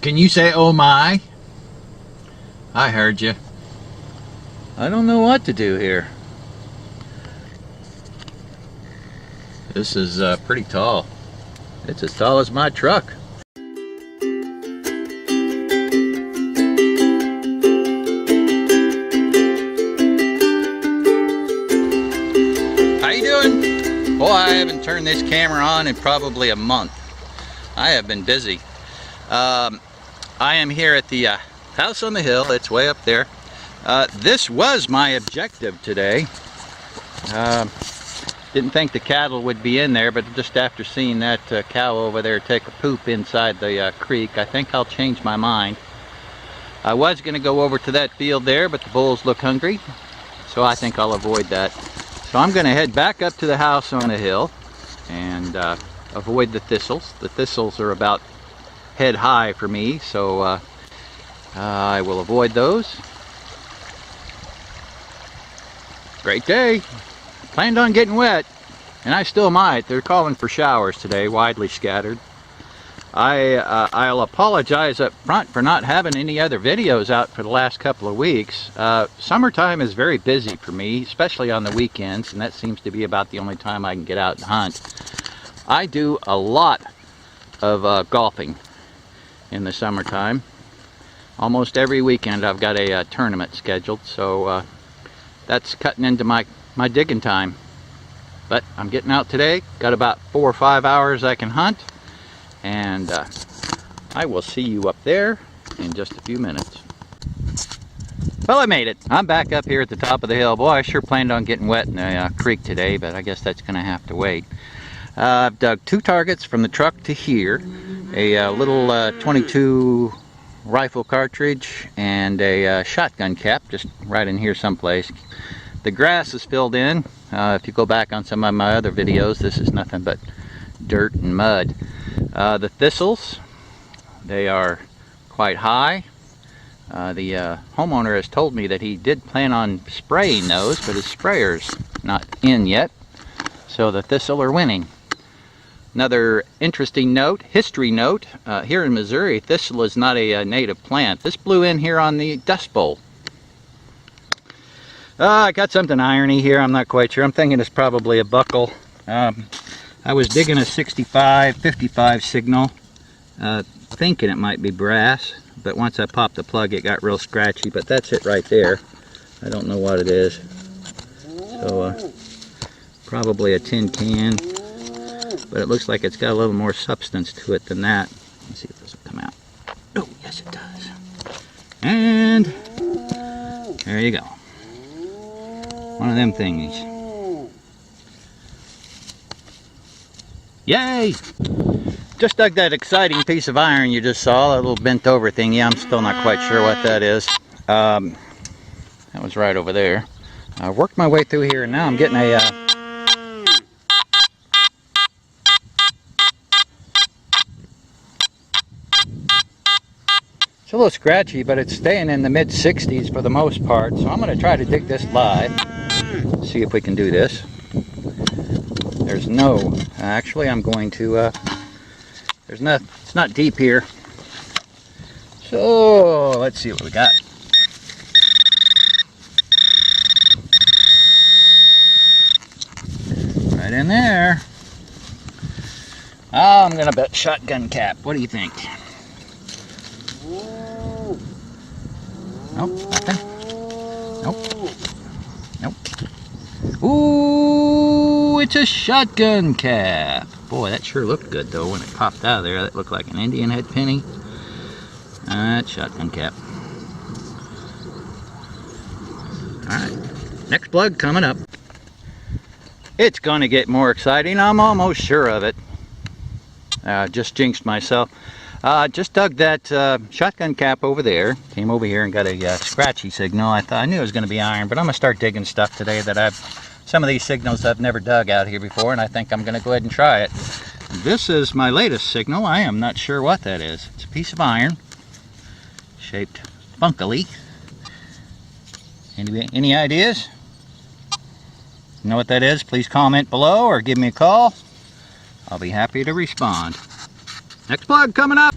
Can you say oh my? I heard you. I don't know what to do here. This is pretty tall. It's as tall as my truck. How you doing? Boy, I haven't turned this camera on in probably a month. I have been busy. I am here at the house on the hill. It's way up there. This was my objective today. Didn't think the cattle would be in there, but just after seeing that cow over there take a poop inside the creek, I think I'll change my mind. I was going to go over to that field there, but the bulls look hungry, so I think I'll avoid that. So I'm going to head back up to the house on the hill and avoid the thistles. The thistles are about head high for me, so I will avoid those. Great day. Planned on getting wet, and I still might. They're calling for showers today, widely scattered. I'll apologize up front for not having any other videos out for the last couple of weeks. Summertime is very busy for me, especially on the weekends, and that seems to be about the only time I can get out and hunt. I do a lot of golfing in the summertime. Almost every weekend I've got a tournament scheduled, so that's cutting into my digging time. But I'm getting out today. Got about 4 or 5 hours I can hunt, and I will see you up there in just a few minutes. Well, I made it. I'm back up here at the top of the hill. Boy, I sure planned on getting wet in the creek today, but I guess that's gonna have to wait. I've dug 2 targets from the truck to here, a little 22 rifle cartridge and a shotgun cap just right in here someplace. The grass is filled in. If you go back on some of my other videos, this is nothing but dirt and mud. The thistles, they are quite high. The homeowner has told me that he did plan on spraying those, but his sprayer's not in yet, so the thistle are winning. Another interesting note, history note, here in Missouri, thistle is not a native plant. This blew in here on the Dust Bowl. I got something irony here, I'm not quite sure. I'm thinking it's probably a buckle. I was digging a 65-55 signal, thinking it might be brass, but once I popped the plug it got real scratchy, but that's it right there. I don't know what it is. So probably a tin can, but it looks like it's got a little more substance to it than that. Let's see if this will come out. Oh, yes it does. And there you go. One of them thingies. Yay! Just dug that exciting piece of iron you just saw, that little bent over thingy. I'm still not quite sure what that is. That was right over there. I worked my way through here and now I'm getting a it's a little scratchy, but it's staying in the mid-60s for the most part, so I'm going to try to dig this live. See if we can do this. There's no, actually I'm going to, there's not, it's not deep here. So, let's see what we got. Right in there. Oh, I'm going to bet shotgun cap. What do you think? Nope, nothing. Nope. Nope. Ooh, it's a shotgun cap. Boy, that sure looked good though when it popped out of there. That looked like an Indian head penny. That's shotgun cap. Alright, next plug coming up. It's going to get more exciting. I'm almost sure of it. Just jinxed myself. Just dug that shotgun cap over there. Came over here and got a scratchy signal. I knew it was going to be iron, but I'm going to start digging stuff today that some of these signals I've never dug out here before, and I think I'm going to go ahead and try it. This is my latest signal. I am not sure what that is. It's a piece of iron shaped funkily. Any ideas? You know what that is? Please comment below or give me a call. I'll be happy to respond. Next plug coming up.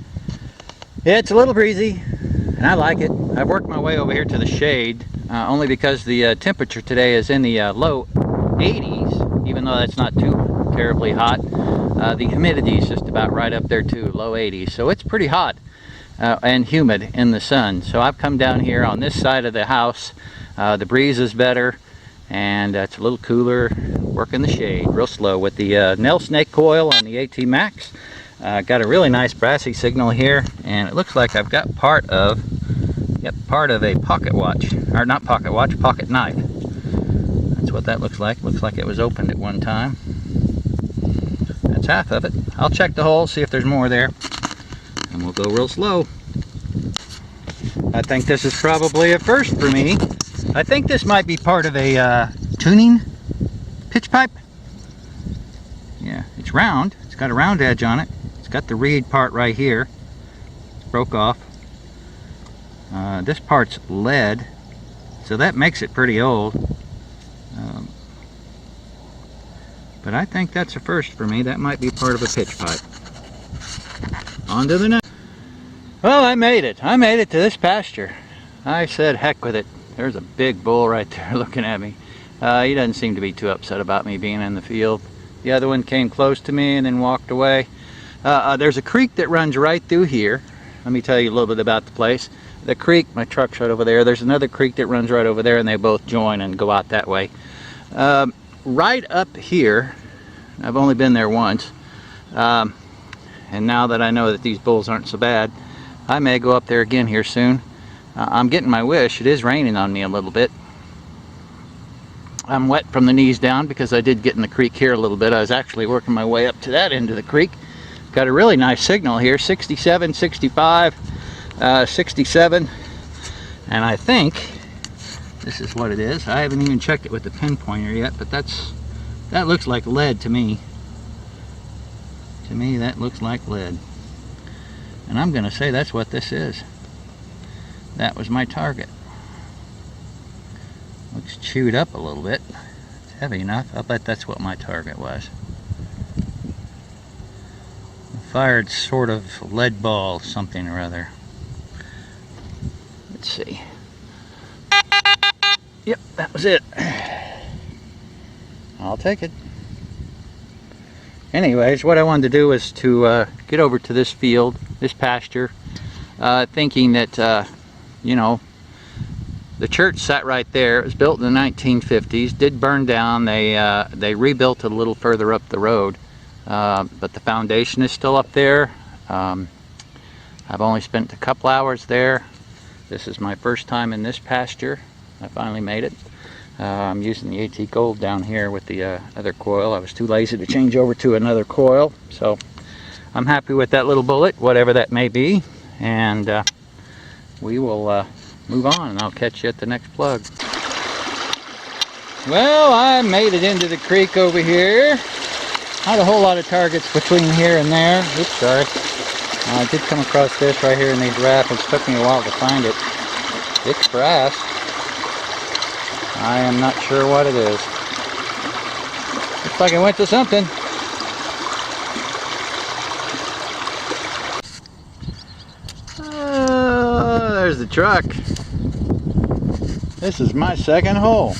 Yeah, it's a little breezy, and I like it. I've worked my way over here to the shade, only because the temperature today is in the low 80s, even though that's not too terribly hot. The humidity is just about right up there too, low 80s, so it's pretty hot and humid in the sun. So I've come down here on this side of the house. The breeze is better, and it's a little cooler. Work in the shade real slow with the nail snake coil on the AT Max. Got a really nice brassy signal here, and it looks like I've got part of a pocket watch, or not pocket watch, pocket knife. That's what that looks like. Looks like it was opened at one time. That's half of it. I'll check the hole, see if there's more there, and we'll go real slow. I think this is probably a first for me. I think this might be part of a tuning pitch pipe. Yeah, it's round. It's got a round edge on it. It's got the reed part right here. It's broke off. This part's lead, so that makes it pretty old. But I think that's a first for me. That might be part of a pitch pipe. On to the next. Well, I made it. I made it to this pasture. I said heck with it. There's a big bull right there looking at me. He doesn't seem to be too upset about me being in the field. The other one came close to me and then walked away. There's a creek that runs right through here. Let me tell you a little bit about the place. The creek, my truck's right over there. There's another creek that runs right over there, and they both join and go out that way. Right up here, I've only been there once, and now that I know that these bulls aren't so bad, I may go up there again here soon. I'm getting my wish. It is raining on me a little bit. I'm wet from the knees down because I did get in the creek here a little bit. I was actually working my way up to that end of the creek. Got a really nice signal here, 67, 65, 67, and I think this is what it is. I haven't even checked it with the pinpointer yet, but that looks like lead to me. To me, that looks like lead. And I'm going to say that's what this is. That was my target. Looks chewed up a little bit. It's heavy enough. I'll bet that's what my target was. I fired sort of lead ball, something or other. Let's see. Yep, that was it. I'll take it. Anyways, what I wanted to do was to get over to this field, this pasture, thinking that, you know, the church sat right there. It was built in the 1950s, did burn down. They rebuilt it a little further up the road, but the foundation is still up there. I've only spent a couple hours there. This is my first time in this pasture. I finally made it. I'm using the AT Gold down here with the other coil. I was too lazy to change over to another coil, so I'm happy with that little bullet, whatever that may be, and we will move on, and I'll catch you at the next plug. Well, I made it into the creek over here. Not a whole lot of targets between here and there. Oops, sorry. I did come across this right here in these rapids. It took me a while to find it. It's brass. I am not sure what it is. Looks like it went to something. There's the truck. This is my second hole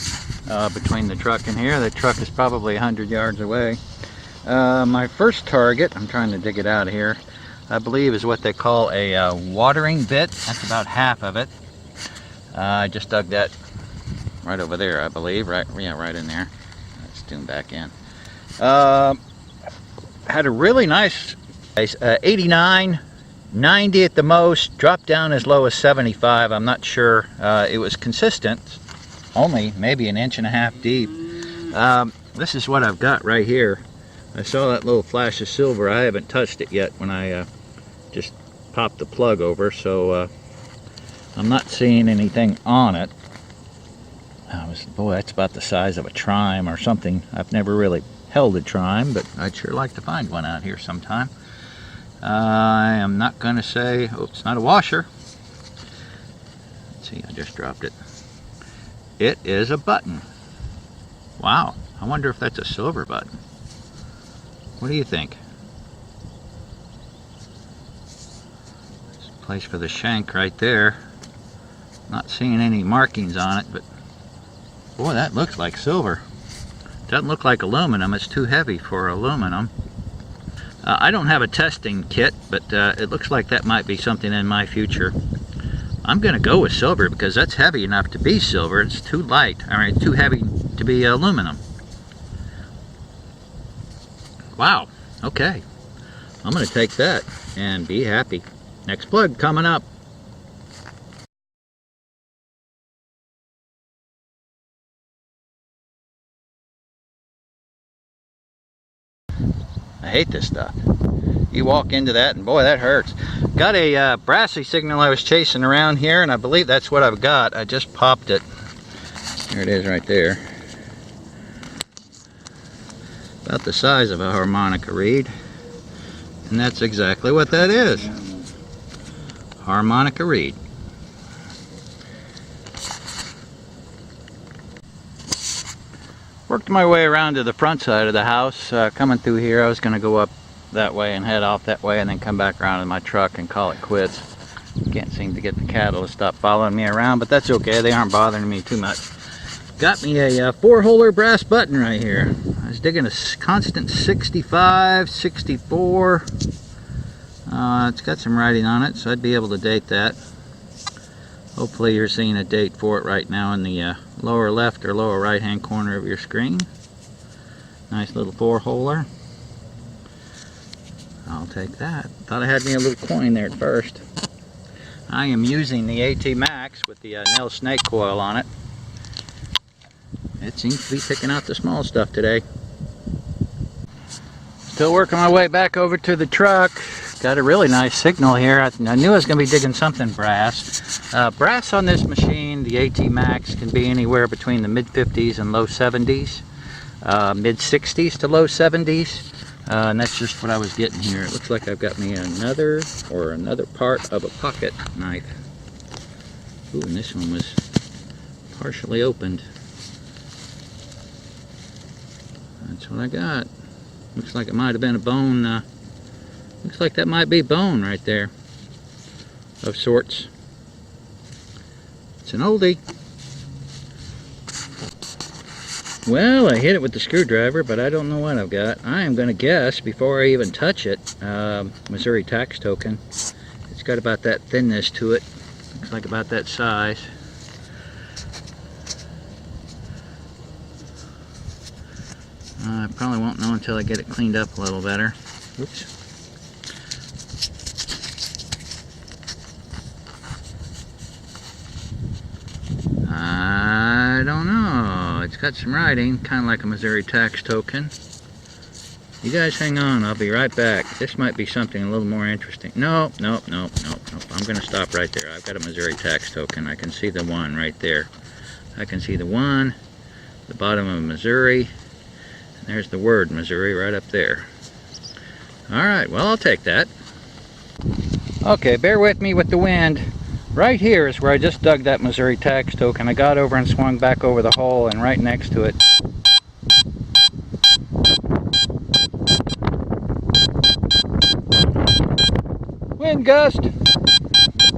between the truck and here. The truck is probably 100 yards away. My first target, I'm trying to dig it out of here, I believe is what they call a watering bit. That's about half of it. I just dug that right over there, I believe. Right, yeah, right in there. Let's zoom back in. Had a really nice 89, 90 at the most, dropped down as low as 75. I'm not sure. It was consistent, only maybe an inch and a half deep. This is what I've got right here. I saw that little flash of silver. I haven't touched it yet when I just popped the plug over, so I'm not seeing anything on it. Boy, that's about the size of a trime or something. I've never really held a trime, but I'd sure like to find one out here sometime. I am not going to say, oh, it's not a washer. Let's see, I just dropped it. It is a button. Wow, I wonder if that's a silver button. What do you think? Let's place for the shank right there. Not seeing any markings on it, but boy, that looks like silver. Doesn't look like aluminum. It's too heavy for aluminum. I don't have a testing kit, but it looks like that might be something in my future. I'm going to go with silver because that's heavy enough to be silver. It's too light, I mean, too heavy to be aluminum. Wow, okay. I'm going to take that and be happy. Next plug coming up. I hate this stuff. You walk into that and boy, that hurts. Got a brassy signal I was chasing around here, and I believe that's what I've got. I just popped it. There it is right there. About the size of a harmonica reed. And that's exactly what that is. Harmonica reed. Worked my way around to the front side of the house. Coming through here, I was going to go up that way and head off that way and then come back around in my truck and call it quits. Can't seem to get the cattle to stop following me around, but that's okay. They aren't bothering me too much. Got me a 4-holer brass button right here. I was digging a constant 65, 64. It's got some writing on it, so I'd be able to date that. Hopefully you're seeing a date for it right now in the lower left or lower right hand corner of your screen. Nice little 4-holer. I'll take that. Thought I had me a little coin there at first. I am using the AT Max with the nail snake coil on it. It seems to be picking out the small stuff today. Still working my way back over to the truck. Got a really nice signal here. I knew I was going to be digging something brass. Brass on this machine, the AT Max, can be anywhere between the mid-50s and low 70s. Mid-60s to low 70s. And that's just what I was getting here. It looks like I've got me another part of a pocket knife. Ooh, and this one was partially opened. That's what I got. Looks like it might have been a bone. Looks like that might be bone right there. Of sorts. It's an oldie. Well, I hit it with the screwdriver, but I don't know what I've got. I am going to guess, before I even touch it, Missouri tax token. It's got about that thinness to it. Looks like about that size. I probably won't know until I get it cleaned up a little better. Oops. I don't know. It's got some writing, kind of like a Missouri tax token. You guys hang on, I'll be right back. This might be something a little more interesting. No. I'm going to stop right there. I've got a Missouri tax token. I can see the one right there. I can see the one, the bottom of Missouri, and there's the word Missouri right up there. Alright, well, I'll take that. Okay, bear with me with the wind. Right here is where I just dug that Missouri tax token. I got over and swung back over the hole, and right next to it. Wind gust!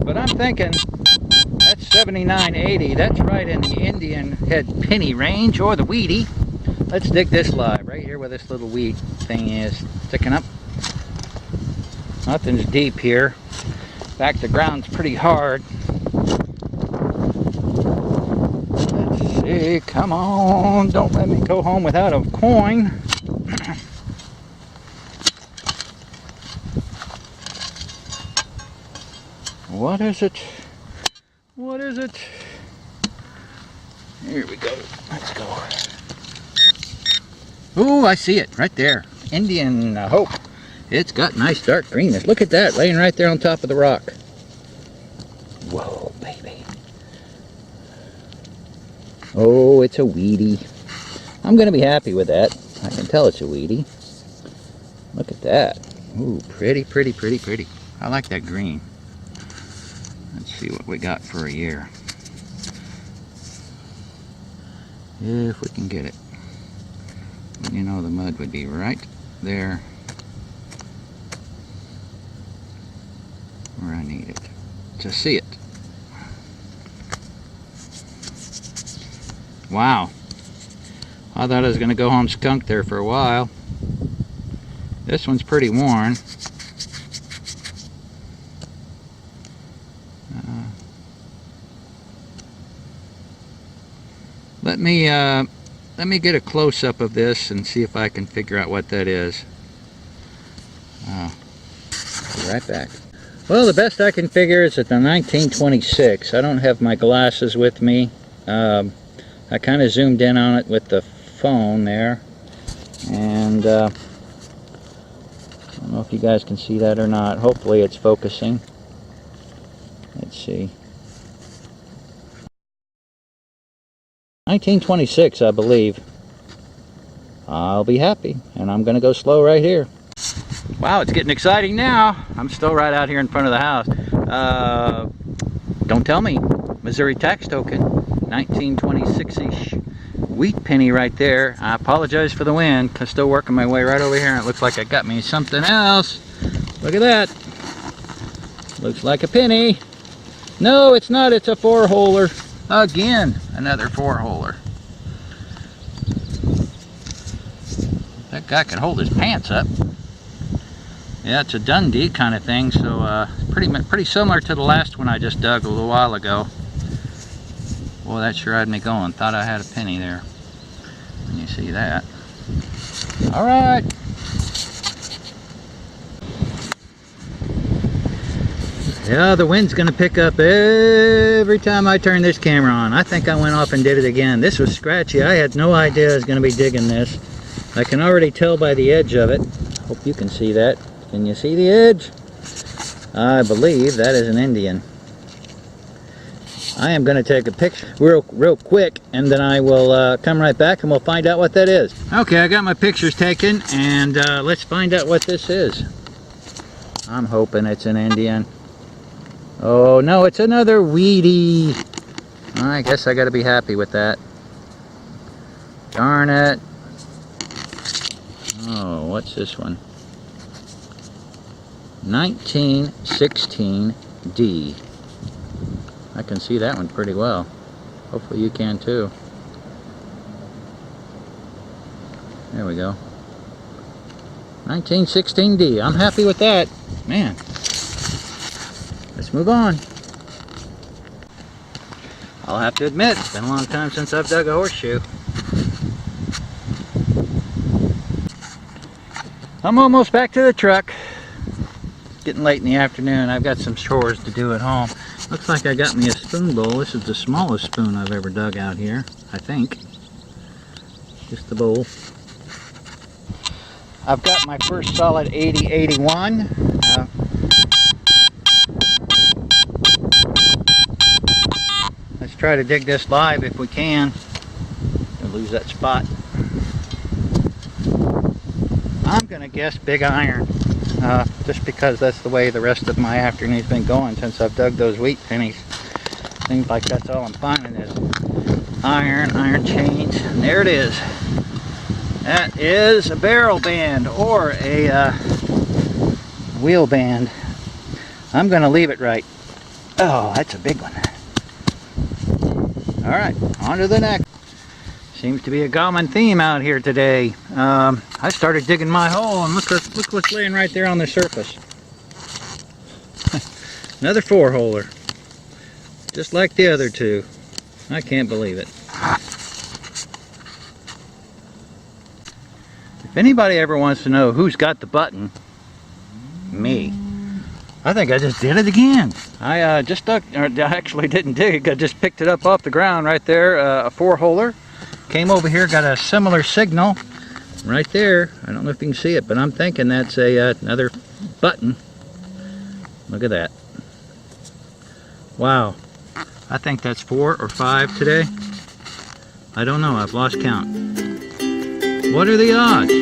But I'm thinking that's 79.80. That's right in the Indian head penny range, or the weedy. Let's dig this live, right here where this little weed thing is sticking up. Nothing's deep here. In fact, the ground's pretty hard. Let's see, come on, don't let me go home without a coin. What is it? What is it? Here we go. Let's go. Ooh, I see it right there. Indian Hope. It's got nice dark greenness. Look at that, laying right there on top of the rock. Whoa, baby. Oh, it's a weedy. I'm going to be happy with that. I can tell it's a weedy. Look at that. Ooh, pretty, pretty, pretty, pretty. I like that green. Let's see what we got for a year. If we can get it. You know, the mud would be right there where I need it. to see it. Wow. I thought I was going to go home skunked there for a while. This one's pretty worn. Let me get a close-up of this and see if I can figure out what that is. Be right back. Well, the best I can figure is at the 1926. I don't have my glasses with me. I kind of zoomed in on it with the phone there, and I don't know if you guys can see that or not. Hopefully it's focusing. Let's see. 1926, I believe. I'll be happy, and I'm going to go slow right here. Wow, it's getting exciting now. I'm still right out here in front of the house. Don't tell me. Missouri tax token, 1926-ish. Wheat penny right there. I apologize for the wind. I'm still working my way right over here, and it looks like I got me something else. Look at that. Looks like a penny. No, it's not. It's a 4-holer. Again, another 4-holer. That guy can hold his pants up. Yeah, it's a Dundee kind of thing, so pretty similar to the last one I just dug a little while ago. Boy, that sure had me going. Thought I had a penny there. When you see that. All right. Yeah, the wind's going to pick up every time I turn this camera on. I think I went off and did it again. This was scratchy. I had no idea I was going to be digging this. I can already tell by the edge of it. Hope you can see that. Can you see the edge? I believe that is an Indian. I am going to take a picture real quick, and then I will come right back and we'll find out what that is. Okay, I got my pictures taken, and let's find out what this is. I'm hoping it's an Indian. Oh no, it's another weedy. I guess I got to be happy with that. Darn it. Oh, what's this one? 1916D. I can see that one pretty well. Hopefully you can too. There we go. 1916D. I'm happy with that. Man. Let's move on. I'll have to admit, it's been a long time since I've dug a horseshoe. I'm almost back to the truck. It's getting late in the afternoon. I've got some chores to do at home. Looks like I got me a spoon bowl. This is the smallest spoon I've ever dug out here, I think. Just the bowl. I've got my first solid 80-81. Let's try to dig this live if we can. I'll lose that spot. I'm going to guess big iron. Just because that's the way the rest of my afternoon's been going since I've dug those wheat pennies. Seems like that's all I'm finding is iron chains. And there it is. That is a barrel band or a wheel band. I'm going to leave it right. Oh, that's a big one. All right, on to the next. Seems to be a common theme out here today. I started digging my hole, and look what's laying right there on the surface. Another 4-holer. Just like the other two. I can't believe it. If anybody ever wants to know who's got the button, me. I think I just did it again. I just dug, or I actually didn't dig, I just picked it up off the ground right there, a 4-holer. Came over here, got a similar signal right there. I don't know if you can see it, but I'm thinking that's another button. Look at that. Wow. I think that's 4 or 5 today. I don't know, I've lost count. What are the odds?